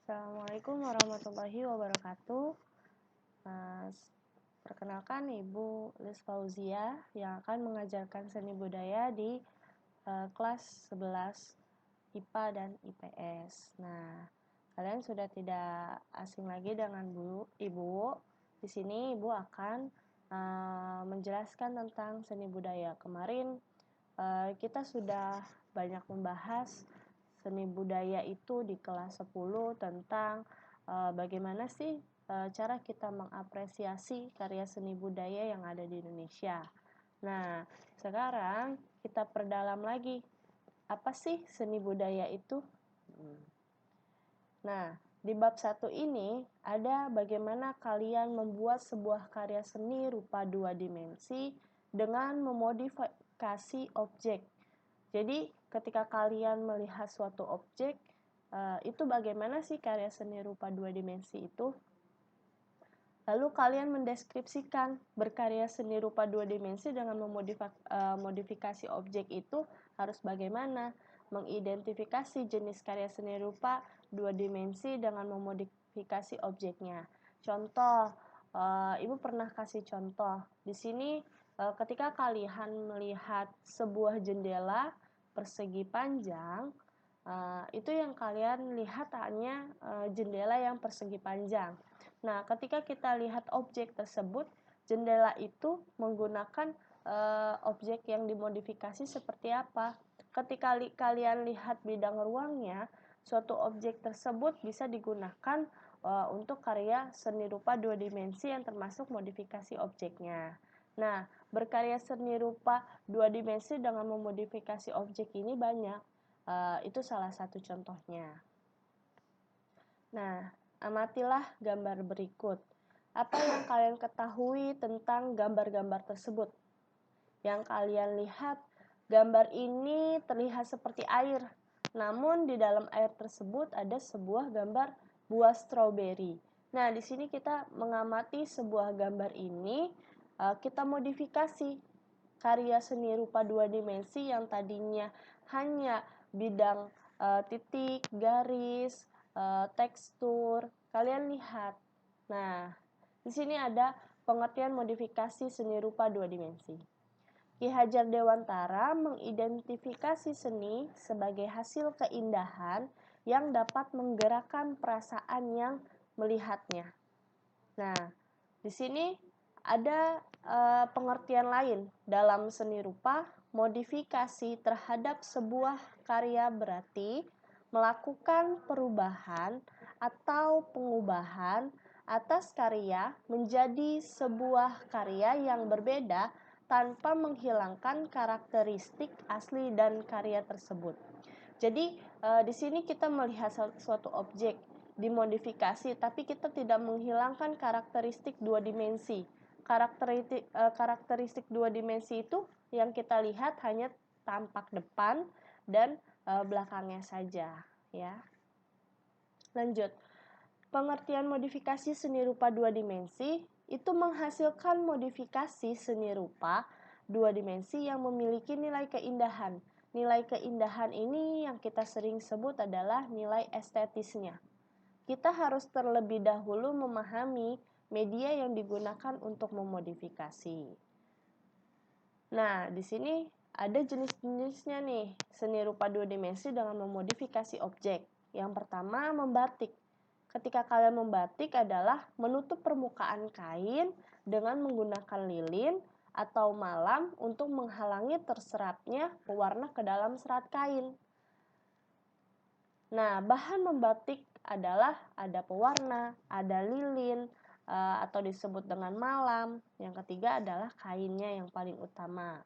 Assalamualaikum warahmatullahi wabarakatuh. Perkenalkan Ibu Liz Fauzia yang akan mengajarkan seni budaya di kelas 11 IPA dan IPS. Nah, kalian sudah tidak asing lagi dengan Ibu. Di sini Ibu akan menjelaskan tentang seni budaya. Kemarin kita sudah banyak membahas seni budaya itu di kelas 10 tentang bagaimana sih cara kita mengapresiasi karya seni budaya yang ada di Indonesia. Nah, sekarang kita perdalam lagi. Apa sih seni budaya itu? Nah, di bab 1 ini ada bagaimana kalian membuat sebuah karya seni rupa 2 dimensi dengan memodifikasi objek. Jadi, ketika kalian melihat suatu objek, itu bagaimana sih karya seni rupa 2 dimensi itu? Lalu kalian mendeskripsikan berkarya seni rupa 2 dimensi dengan memodifikasi objek itu harus bagaimana? Mengidentifikasi jenis karya seni rupa 2 dimensi dengan memodifikasi objeknya. Contoh, Ibu pernah kasih contoh. Di sini ketika kalian melihat sebuah jendela persegi panjang, itu yang kalian lihat hanya jendela yang persegi panjang. Nah, ketika kita lihat objek tersebut, jendela itu menggunakan objek yang dimodifikasi seperti apa? Ketika kalian lihat bidang ruangnya, suatu objek tersebut bisa digunakan untuk karya seni rupa 2 dimensi yang termasuk modifikasi objeknya. Nah, berkarya seni rupa 2 dimensi dengan memodifikasi objek ini banyak. Itu salah satu contohnya. Nah, amatilah gambar berikut. Apa yang kalian ketahui tentang gambar-gambar tersebut? Yang kalian lihat, gambar ini terlihat seperti air. Namun di dalam air tersebut ada sebuah gambar buah stroberi. Nah, di sini kita mengamati sebuah gambar ini, kita modifikasi karya seni rupa 2 dimensi yang tadinya hanya bidang titik, garis, tekstur. Kalian lihat. Nah, di sini ada pengertian modifikasi seni rupa 2 dimensi. Ki Hajar Dewantara mengidentifikasi seni sebagai hasil keindahan yang dapat menggerakkan perasaan yang melihatnya. Nah, di sini ada pengertian lain dalam seni rupa. Modifikasi terhadap sebuah karya berarti melakukan perubahan atau pengubahan atas karya menjadi sebuah karya yang berbeda tanpa menghilangkan karakteristik asli dan karya tersebut. Jadi di sini kita melihat suatu objek dimodifikasi, tapi kita tidak menghilangkan karakteristik 2 dimensi. Karakteristik 2 dimensi itu yang kita lihat hanya tampak depan dan belakangnya saja, ya. Lanjut. Pengertian modifikasi seni rupa 2 dimensi itu menghasilkan modifikasi seni rupa 2 dimensi yang memiliki nilai keindahan. Nilai keindahan ini yang kita sering sebut adalah nilai estetisnya. Kita harus terlebih dahulu memahami media yang digunakan untuk memodifikasi. Nah, di sini ada jenis-jenisnya nih, seni rupa 2 dimensi dengan memodifikasi objek. Yang pertama, membatik. Ketika kalian membatik adalah menutup permukaan kain dengan menggunakan lilin atau malam untuk menghalangi terserapnya pewarna ke dalam serat kain. Nah, bahan membatik adalah ada pewarna, ada lilin, atau disebut dengan malam. Yang ketiga adalah kainnya yang paling utama.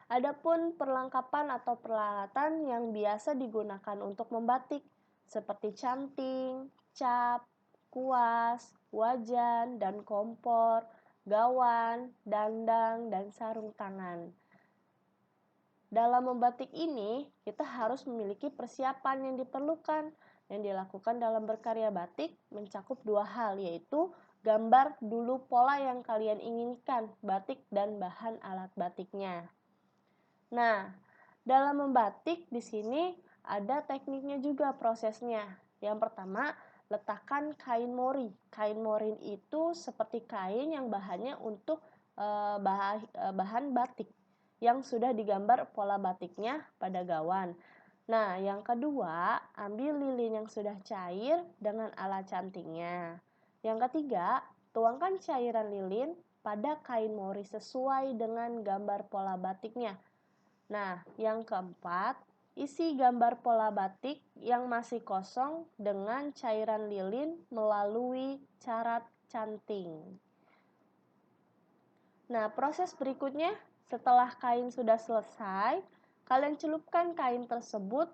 Adapun perlengkapan atau peralatan yang biasa digunakan untuk membatik seperti canting, cap, kuas, wajan, dan kompor, gawan, dandang, dan sarung tangan. Dalam membatik ini, kita harus memiliki persiapan yang diperlukan. Yang dilakukan dalam berkarya batik mencakup 2 hal, yaitu gambar dulu pola yang kalian inginkan, batik dan bahan alat batiknya. Nah, dalam membatik di sini ada tekniknya juga prosesnya. Yang pertama, letakkan kain mori. Kain mori itu seperti kain yang bahannya untuk bahan batik yang sudah digambar pola batiknya pada gawan. Nah, yang kedua, ambil lilin yang sudah cair dengan alat cantingnya. Yang ketiga, tuangkan cairan lilin pada kain mori sesuai dengan gambar pola batiknya. Nah, yang keempat, isi gambar pola batik yang masih kosong dengan cairan lilin melalui carat canting. Nah, proses berikutnya, setelah kain sudah selesai, kalian celupkan kain tersebut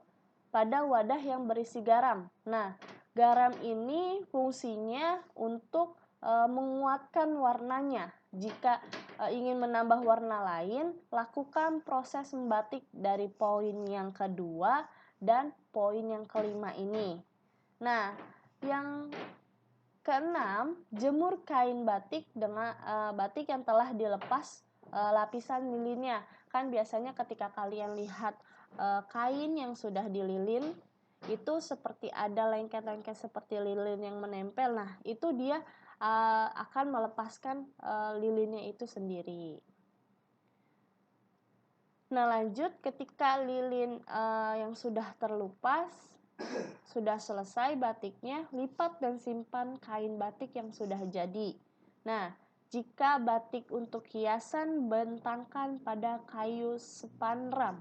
pada wadah yang berisi garam. Nah, garam ini fungsinya untuk menguatkan warnanya. Jika ingin menambah warna lain, lakukan proses membatik dari poin yang kedua dan poin yang kelima ini. Nah, yang keenam, jemur kain batik dengan batik yang telah dilepas lapisan lilinnya. Kan biasanya ketika kalian lihat kain yang sudah dililin itu seperti ada lengket-lengket seperti lilin yang menempel. Nah, itu dia akan melepaskan lilinnya itu sendiri. Nah, lanjut ketika lilin yang sudah terlupas sudah selesai batiknya, lipat dan simpan kain batik yang sudah jadi. Nah, jika batik untuk hiasan, bentangkan pada kayu spanram.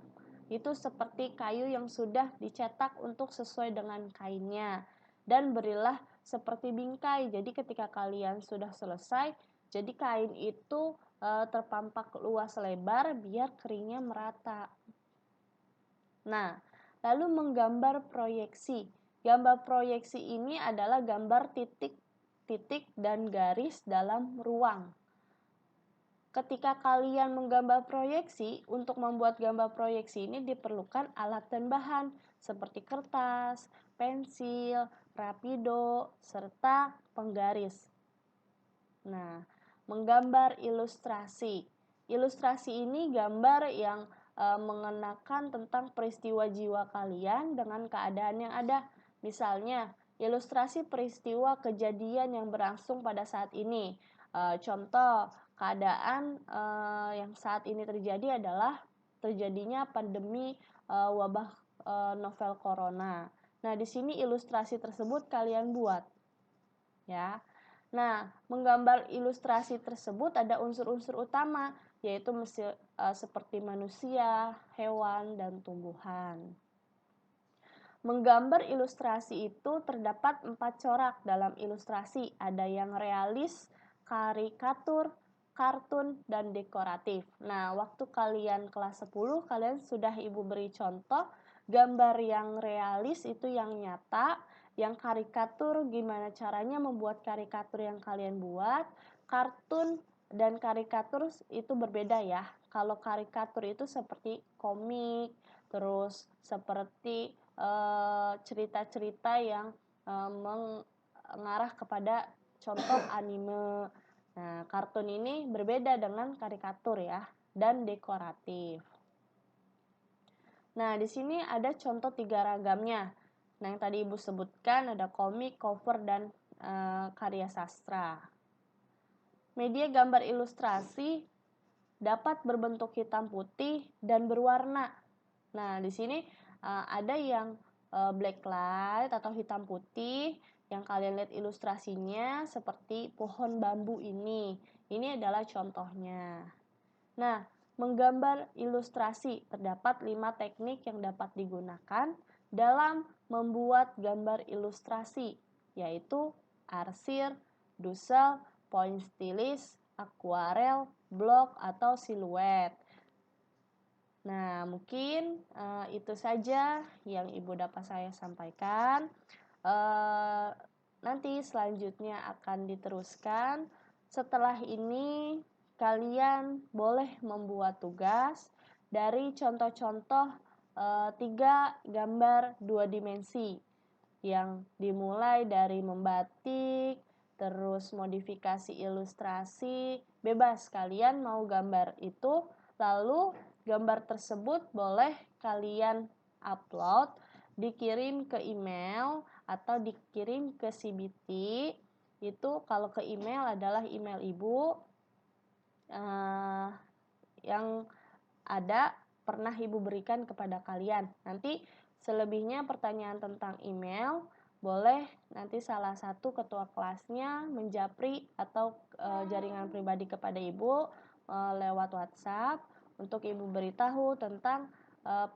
Itu seperti kayu yang sudah dicetak untuk sesuai dengan kainnya. Dan berilah seperti bingkai. Jadi ketika kalian sudah selesai, jadi kain itu terpampak luas lebar biar keringnya merata. Nah, lalu menggambar proyeksi. Gambar proyeksi ini adalah gambar titik-titik dan garis dalam ruang. Ketika kalian menggambar proyeksi, untuk membuat gambar proyeksi ini diperlukan alat dan bahan seperti kertas, pensil, rapido, serta penggaris. Nah, menggambar ilustrasi. Ilustrasi ini gambar yang mengenakan tentang peristiwa jiwa kalian dengan keadaan yang ada. Misalnya, ilustrasi peristiwa kejadian yang berlangsung pada saat ini. Contoh, keadaan yang saat ini terjadi adalah terjadinya pandemi wabah novel corona. Nah, di sini ilustrasi tersebut kalian buat. Ya. Nah, menggambar ilustrasi tersebut ada unsur-unsur utama, yaitu seperti manusia, hewan, dan tumbuhan. Menggambar ilustrasi itu terdapat 4 corak dalam ilustrasi. Ada yang realis, karikatur, kartun, dan dekoratif. Nah, waktu kalian kelas 10, kalian sudah ibu beri contoh. Gambar yang realis itu yang nyata, yang karikatur gimana caranya membuat karikatur yang kalian buat. Kartun dan karikatur itu berbeda ya. Kalau karikatur itu seperti komik, terus seperti cerita-cerita yang mengarah kepada contoh anime. Nah, kartun ini berbeda dengan karikatur ya, dan dekoratif. Nah, di sini ada contoh 3 ragamnya. Nah, yang tadi Ibu sebutkan ada komik, cover, dan karya sastra. Media gambar ilustrasi dapat berbentuk hitam putih dan berwarna. Nah, di sini ada yang black light atau hitam putih yang kalian lihat ilustrasinya seperti pohon bambu ini. Ini adalah contohnya. Nah, menggambar ilustrasi terdapat 5 teknik yang dapat digunakan dalam membuat gambar ilustrasi, yaitu arsir, dusel, point stilis, akuarel, blok atau siluet. Nah, mungkin itu saja yang Ibu dapat saya sampaikan. Nanti selanjutnya akan diteruskan. Setelah ini, kalian boleh membuat tugas dari contoh-contoh 3 gambar 2 dimensi yang dimulai dari membatik, terus modifikasi ilustrasi, bebas kalian mau gambar itu, lalu gambar tersebut boleh kalian upload dikirim ke email atau dikirim ke CBT. Itu kalau ke email adalah email Ibu yang ada pernah Ibu berikan kepada kalian. Nanti selebihnya pertanyaan tentang email boleh nanti salah satu ketua kelasnya menjapri atau jaringan pribadi kepada Ibu lewat WhatsApp untuk Ibu beritahu tentang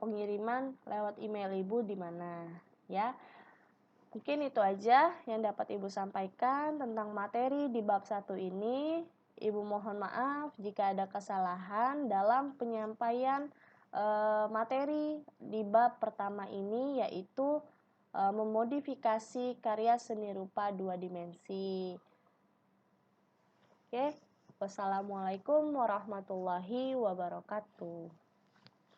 pengiriman lewat email Ibu di mana, ya. Mungkin itu aja yang dapat Ibu sampaikan tentang materi di bab 1 ini. Ibu mohon maaf jika ada kesalahan dalam penyampaian materi di bab pertama ini, yaitu memodifikasi karya seni rupa 2 dimensi. Oke, wassalamualaikum warahmatullahi wabarakatuh.